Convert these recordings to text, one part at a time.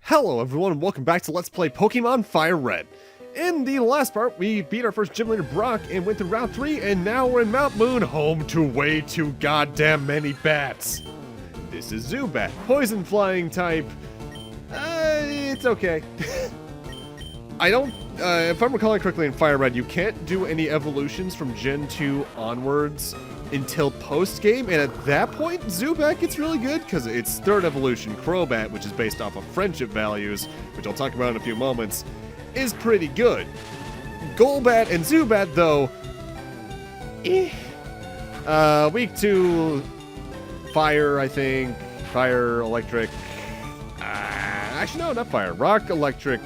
Hello everyone and welcome back to Let's Play Pokemon FireRed. In the last part, we beat our first gym leader Brock and went through Route 3, and now we're in Mount Moon, home to way too goddamn many bats. This is Zubat, poison flying type. It's okay. If I'm recalling correctly in FireRed, you can't do any evolutions from Gen 2 onwards until post-game, and at that point, Zubat gets really good, because its third evolution, Crobat, which is based off of friendship values, which I'll talk about in a few moments, is pretty good. Golbat and Zubat, though, week 2, Fire, I think, Fire, Electric, actually no, not Fire, Rock, Electric,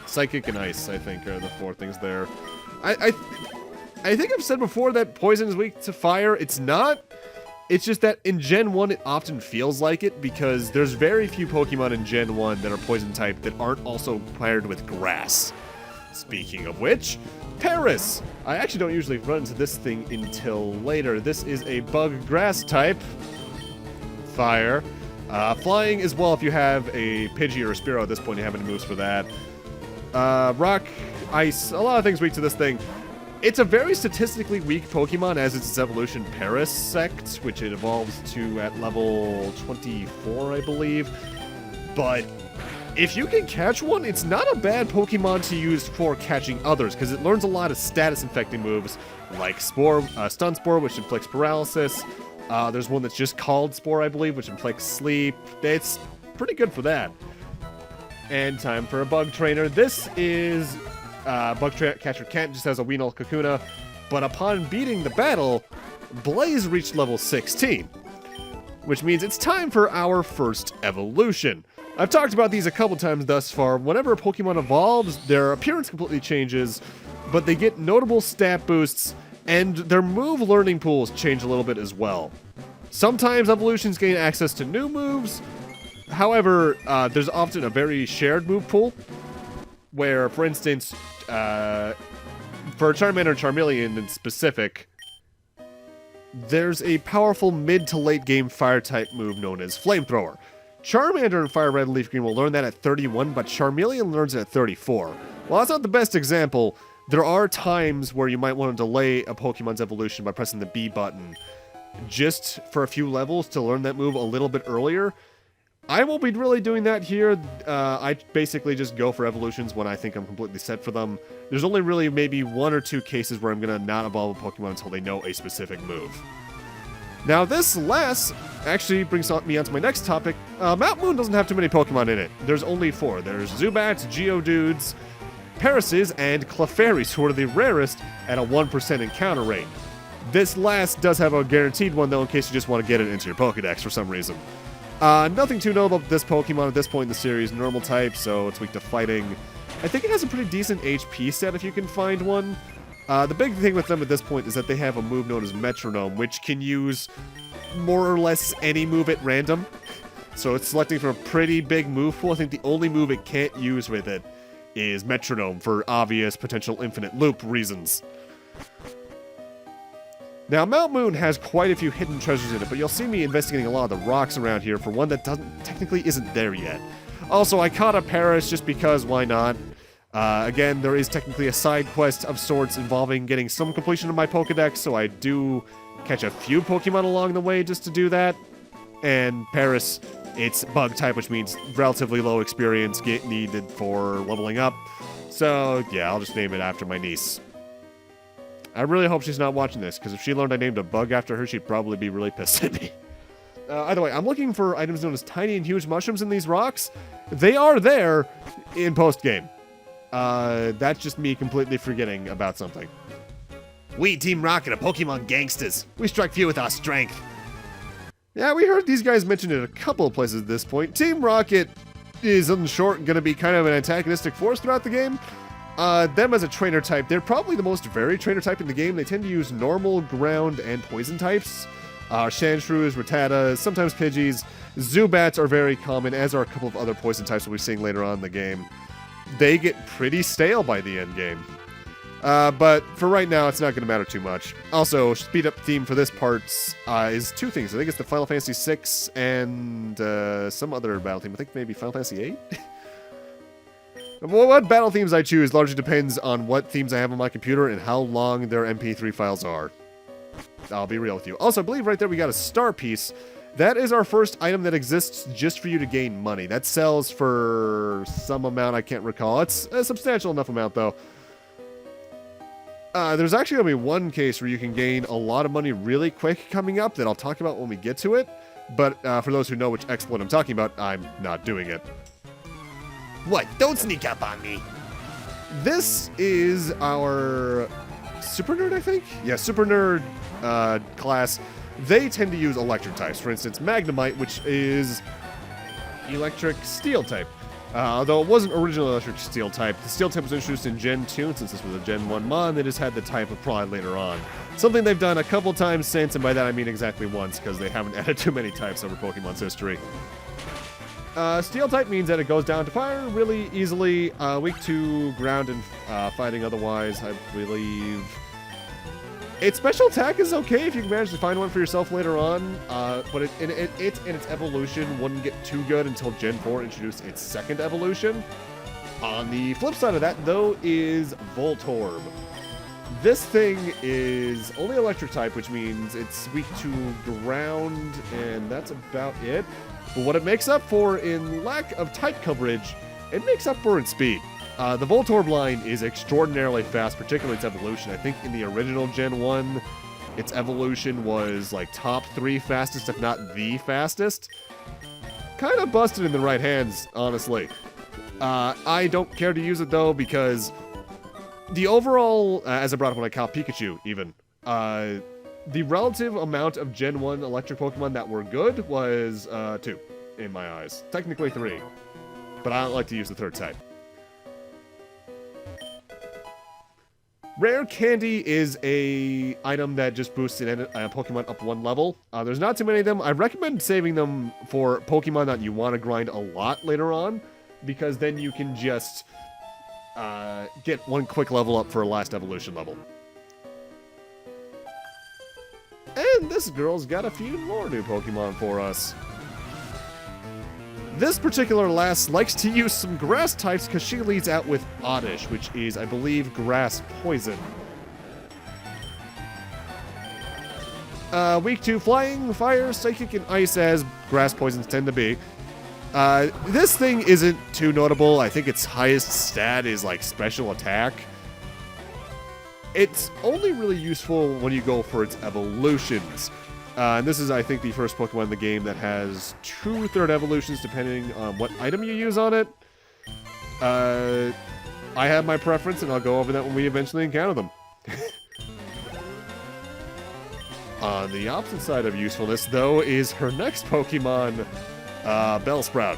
Psychic, and Ice, I think, are the four things there. I think I've said before that Poison is weak to Fire. It's not. It's just that in Gen 1 it often feels like it because there's very few Pokemon in Gen 1 that are Poison type that aren't also paired with Grass. Speaking of which, Paris! I actually don't usually run into this thing until later. This is a Bug Grass type. Fire. Flying as well if you have a Pidgey or a Spearow at this point, you have any moves for that. Rock, Ice, a lot of things weak to this thing. It's a very statistically weak Pokemon as it's its evolution Parasect, which it evolves to at level 24, I believe. But if you can catch one, it's not a bad Pokemon to use for catching others, because it learns a lot of status-infecting moves, like Stun Spore, which inflicts paralysis. There's one that's just called Spore, I believe, which inflicts sleep. It's pretty good for that. And time for a Bug Trainer. This is... Bug Catcher Kent just has a Weedle Kakuna, but upon beating the battle, Blaze reached level 16, which means it's time for our first evolution. I've talked about these a couple times thus far. Whenever a Pokemon evolves, their appearance completely changes, but they get notable stat boosts, and their move learning pools change a little bit as well. Sometimes evolutions gain access to new moves, however, there's often a very shared move pool, where, for instance, for Charmander and Charmeleon in specific, there's a powerful mid to late game fire-type move known as Flamethrower. Charmander and FireRed and Leaf Green will learn that at 31, but Charmeleon learns it at 34. While that's not the best example, there are times where you might want to delay a Pokemon's evolution by pressing the B button just for a few levels to learn that move a little bit earlier. I won't be really doing that here. I basically just go for evolutions when I think I'm completely set for them. There's only really maybe one or two cases where I'm going to not evolve a Pokemon until they know a specific move. Now this last actually brings me on to my next topic. Mount Moon doesn't have too many Pokemon in it. There's only 4. There's Zubats, Geodudes, Parises, and Clefairys, who are the rarest at a 1% encounter rate. This last does have a guaranteed one though in case you just want to get it into your Pokedex for some reason. Nothing too notable about this Pokemon at this point in the series. Normal type, so it's weak to fighting. I think it has a pretty decent HP stat if you can find one. The big thing with them at this point is that they have a move known as Metronome, which can use more or less any move at random. So it's selecting from a pretty big move pool. I think the only move it can't use with it is Metronome for obvious potential infinite loop reasons. Now, Mount Moon has quite a few hidden treasures in it, but you'll see me investigating a lot of the rocks around here for one that technically isn't there yet. Also, I caught a Paris just because, why not? Again, there is technically a side quest of sorts involving getting some completion of my Pokedex, so I do catch a few Pokemon along the way just to do that. And Paris, it's Bug type, which means relatively low experience needed for leveling up. So, yeah, I'll just name it after my niece. I really hope she's not watching this, because if she learned I named a bug after her, she'd probably be really pissed at me. Either way, I'm looking for items known as tiny and huge mushrooms in these rocks. They are there in post-game. That's just me completely forgetting about something. We, Team Rocket, are Pokemon gangsters. We strike few with our strength. Yeah, we heard these guys mention it a couple of places at this point. Team Rocket is, in short, going to be kind of an antagonistic force throughout the game. Them as a trainer type, they're probably the most varied trainer type in the game. They tend to use normal, ground, and poison types. Sandshrews, Rattatas, sometimes Pidgeys. Zubats are very common, as are a couple of other poison types we'll be seeing later on in the game. They get pretty stale by the end game. But for right now, it's not going to matter too much. Also, speed up theme for this part is 2 things. I think it's the Final Fantasy VI and some other battle theme. I think maybe Final Fantasy VIII? What battle themes I choose largely depends on what themes I have on my computer and how long their MP3 files are. I'll be real with you. Also, I believe right there we got a star piece. That is our first item that exists just for you to gain money. That sells for some amount I can't recall. It's a substantial enough amount, though. There's actually going to be one case where you can gain a lot of money really quick coming up that I'll talk about when we get to it. But for those who know which exploit I'm talking about, I'm not doing it. What? Don't sneak up on me. This is our Super Nerd, I think? Yeah, Super Nerd class. They tend to use electric types. For instance, Magnemite, which is electric steel type. Although it wasn't originally electric steel type. The steel type was introduced in Gen 2, and since this was a Gen 1 mod, they just had the type applied later on. Something they've done a couple times since, and by that I mean exactly once, because they haven't added too many types over Pokemon's history. Steel type means that it goes down to fire really easily, weak to ground and fighting otherwise, I believe. Its special attack is okay if you can manage to find one for yourself later on, but it in its evolution wouldn't get too good until Gen 4 introduced its second evolution. On the flip side of that, though, is Voltorb. This thing is only electric type, which means it's weak to ground, and that's about it. But what it makes up for in lack of type coverage, it makes up for in speed. The Voltorb line is extraordinarily fast, particularly its evolution. I think in the original Gen 1, its evolution was like top 3 fastest, if not the fastest. Kind of busted in the right hands, honestly. I don't care to use it, though, because the overall, as I brought up when I caught Pikachu, even, the relative amount of Gen 1 electric Pokemon that were good was 2, in my eyes. Technically 3, but I don't like to use the third type. Rare Candy is a item that just boosts a Pokemon up 1 level. There's not too many of them. I recommend saving them for Pokemon that you want to grind a lot later on, because then you can just get 1 quick level up for a last evolution level. And this girl's got a few more new Pokemon for us. This particular lass likes to use some grass types because she leads out with Oddish, which is, I believe, grass poison. Weak to flying, fire, psychic, and ice, as grass poisons tend to be. This thing isn't too notable. I think its highest stat is like special attack. It's only really useful when you go for its evolutions. And this is, I think, the first Pokemon in the game that has 2 third evolutions depending on what item you use on it. I have my preference, and I'll go over that when we eventually encounter them. On the opposite side of usefulness, though, is her next Pokemon, Bellsprout.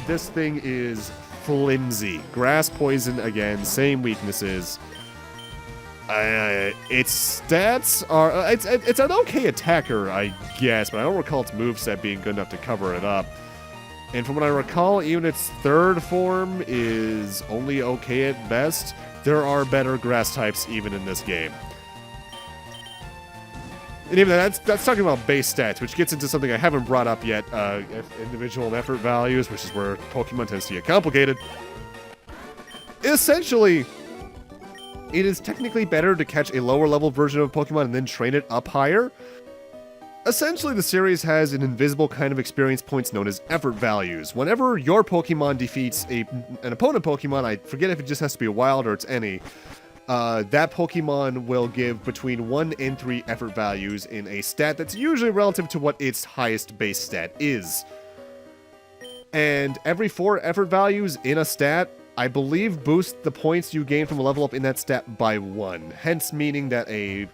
This thing is flimsy. Grass poison again, same weaknesses. Its stats are... It's an okay attacker, I guess, but I don't recall its moveset being good enough to cover it up. And from what I recall, even its third form is only okay at best. There are better grass types even in this game. And even that's talking about base stats, which gets into something I haven't brought up yet, individual and effort values, which is where Pokemon tends to get complicated. Essentially, it is technically better to catch a lower level version of Pokemon and then train it up higher. Essentially, the series has an invisible kind of experience points known as effort values. Whenever your Pokemon defeats an opponent Pokemon, I forget if it just has to be a wild or it's any, that Pokemon will give between 1 and 3 effort values in a stat that's usually relative to what its highest base stat is. And every 4 effort values in a stat, I believe, boost the points you gain from a level up in that stat by 1. Hence meaning that a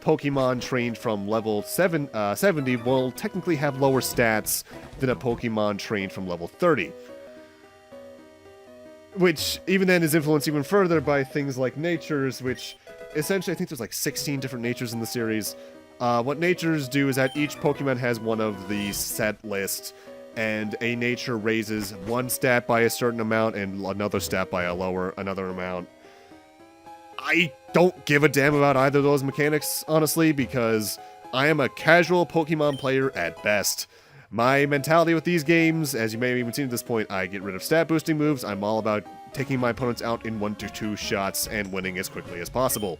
Pokemon trained from level 70 will technically have lower stats than a Pokemon trained from level 30. Which even then is influenced even further by things like natures, which essentially I think there's like 16 different natures in the series. What natures do is that each Pokemon has one of the set list, and a nature raises one stat by a certain amount and another stat by another amount. I don't give a damn about either of those mechanics, honestly, because I am a casual Pokemon player at best. My mentality with these games, as you may have even seen at this point, I get rid of stat boosting moves. I'm all about taking my opponents out in 1 to 2 shots and winning as quickly as possible.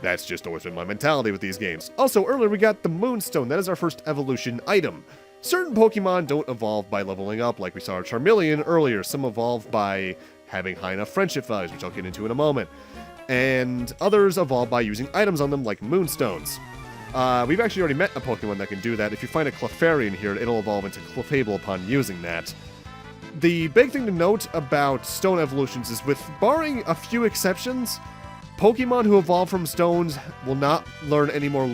That's just always been my mentality with these games. Also, earlier we got the Moonstone. That is our first evolution item. Certain Pokemon don't evolve by leveling up, like we saw our Charmeleon earlier. Some evolve by having high enough friendship values, which I'll get into in a moment. And others evolve by using items on them, like Moonstones. We've actually already met a Pokemon that can do that. If you find a Clefairy in here, it'll evolve into Clefable upon using that. The big thing to note about stone evolutions is, with barring a few exceptions, Pokemon who evolve from stones will not learn any more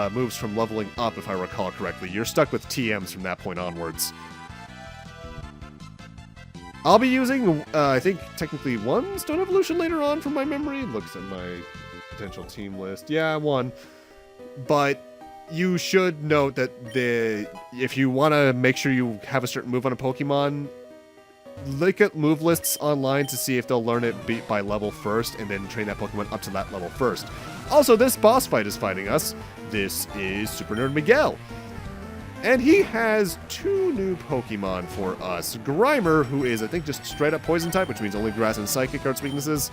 moves from leveling up, if I recall correctly. You're stuck with TMs from that point onwards. I'll be using, I think, technically 1 stone evolution later on from my memory. Looks at my potential team list. Yeah, 1. But you should note that if you want to make sure you have a certain move on a Pokemon, look at move lists online to see if they'll learn it by level first, and then train that Pokemon up to that level first. Also, this boss fight is fighting us. This is Super Nerd Miguel. And he has 2 new Pokemon for us. Grimer, who is, I think, just straight up Poison type, which means only Grass and Psychic are its weaknesses.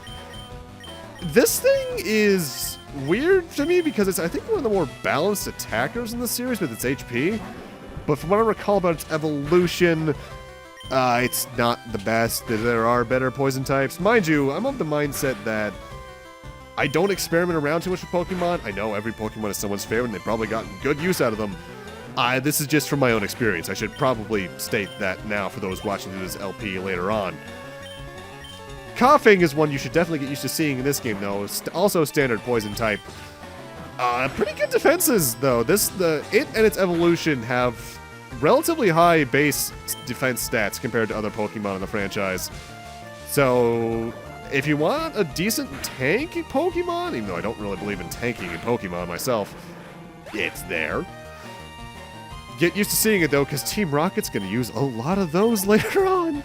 This thing is weird to me because it's, I think, one of the more balanced attackers in the series with its HP. But from what I recall about its evolution, it's not the best. There are better Poison types. Mind you, I'm of the mindset that I don't experiment around too much with Pokemon. I know every Pokemon is someone's favorite, and they've probably gotten good use out of them. This is just from my own experience. I should probably state that now for those watching this LP later on. Coughing is one you should definitely get used to seeing in this game, though. Also standard Poison type. Pretty good defenses, though. It and its evolution have relatively high base defense stats compared to other Pokemon in the franchise. So, if you want a decent tank Pokemon, even though I don't really believe in tanking in Pokemon myself, it's there. Get used to seeing it, though, because Team Rocket's going to use a lot of those later on.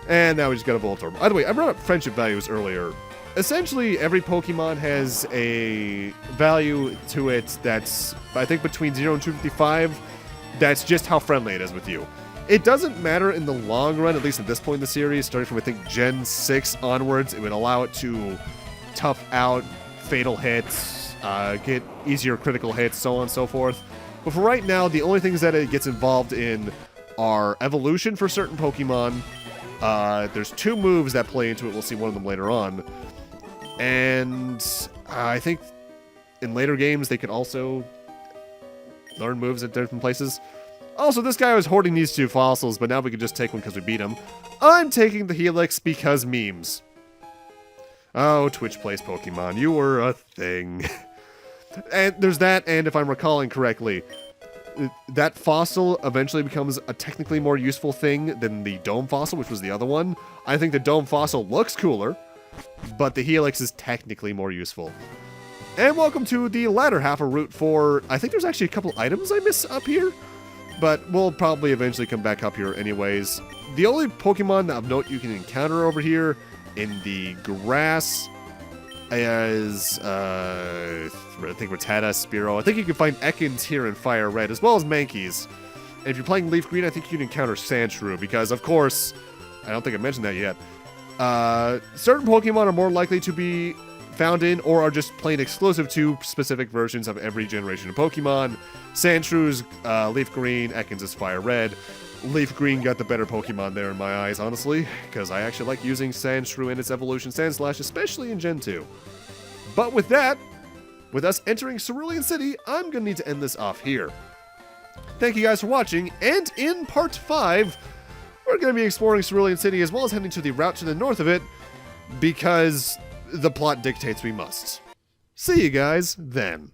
And now we just got a Voltorb. By the way, I brought up friendship values earlier. Essentially, every Pokemon has a value to it that's, I think, between 0 and 255. That's just how friendly it is with you. It doesn't matter in the long run, at least at this point in the series. Starting from, I think, Gen 6 onwards, it would allow it to tough out fatal hits, get easier critical hits, so on and so forth. But for right now, the only things that it gets involved in are evolution for certain Pokemon. There's 2 moves that play into it. We'll see one of them later on. And I think in later games, they could also learn moves at different places. Also, this guy was hoarding these 2 fossils, but now we can just take one because we beat him. I'm taking the Helix because memes. Oh, Twitch plays Pokemon. You were a thing. And there's that, and if I'm recalling correctly, that fossil eventually becomes a technically more useful thing than the Dome fossil, which was the other one. I think the Dome fossil looks cooler, but the Helix is technically more useful. And welcome to the latter half of Route 4. I think there's actually a couple items I miss up here, but we'll probably eventually come back up here anyways. The only Pokemon of note you can encounter over here in the grass is, I think Rattata, Spearow. I think you can find Ekans here in FireRed, as well as Mankeys. And if you're playing Leaf Green, I think you can encounter Sandshrew, because, of course, I don't think I mentioned that yet. Certain Pokemon are more likely to be found in, or are just plain exclusive to, specific versions of every generation of Pokemon. Sandshrews, Leaf Green, Ekans is FireRed. Leaf Green got the better Pokemon there in my eyes, honestly, because I actually like using Sandshrew in its evolution Sandslash, especially in Gen 2. But with that, with us entering Cerulean City, I'm going to need to end this off here. Thank you guys for watching, and in Part 5, we're going to be exploring Cerulean City as well as heading to the route to the north of it, because the plot dictates we must. See you guys then.